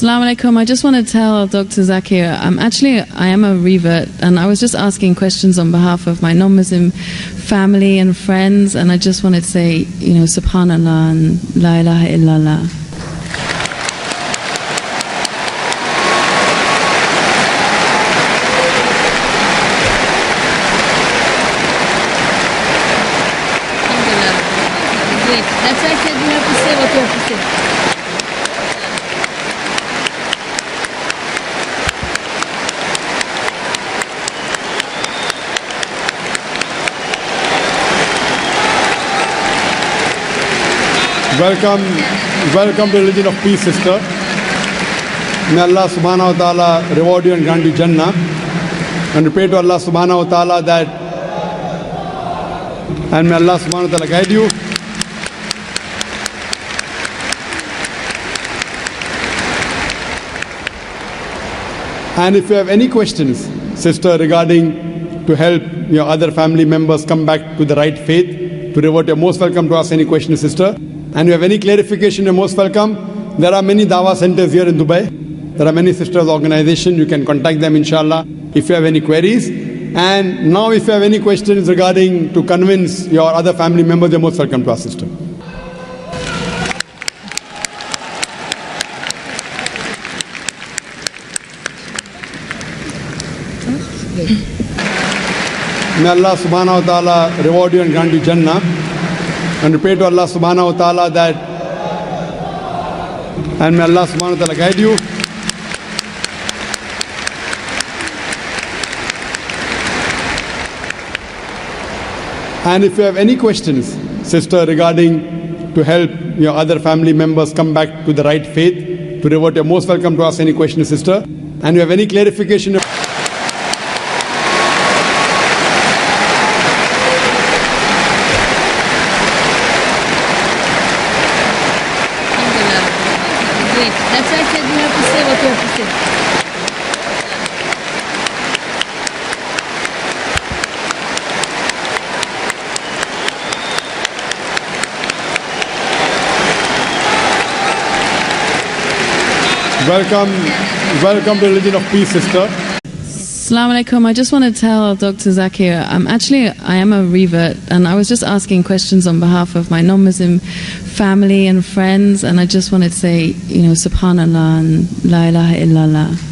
Assalamu alaikum. I just want to tell Dr. Zakir, I am a revert, and I was just asking questions on behalf of my non-Muslim family and friends, and I just wanted to say, Subhanallah and La ilaha illallah. That's why I said you have to say what you have to say. Welcome to Religion of Peace, sister. May Allah subhanahu wa ta'ala reward you and grant you Jannah. And we pray to Allah subhanahu wa ta'ala that, and may Allah subhanahu wa ta'ala guide you. And if you have any questions, sister, regarding to help your other family members come back to the right faith, to revert, you're most welcome to ask any questions, sister. And you have any clarification, you're most welcome. There are many Dawah centers here in Dubai. There are many sisters' organizations. You can contact them, inshallah, if you have any queries. And now if you have any questions regarding to convince your other family members, you're most welcome to ask, sister. May Allah subhanahu wa ta'ala reward you and grant you Jannah. And we pray to Allah subhanahu wa ta'ala that, and may Allah subhanahu wa ta'ala guide you. And if you have any questions, sister, regarding to help your other family members come back to the right faith, to revert, you're most welcome to ask any questions, sister. And you have any clarification. That's why I said you have to say what you have to say. Welcome to Religion of Peace, sister. Assalamu alaikum. I just want to tell Dr. Zakir, I am a revert, and I was just asking questions on behalf of my non-Muslim family and friends, and I just wanted to say, Subhanallah and La ilaha illallah.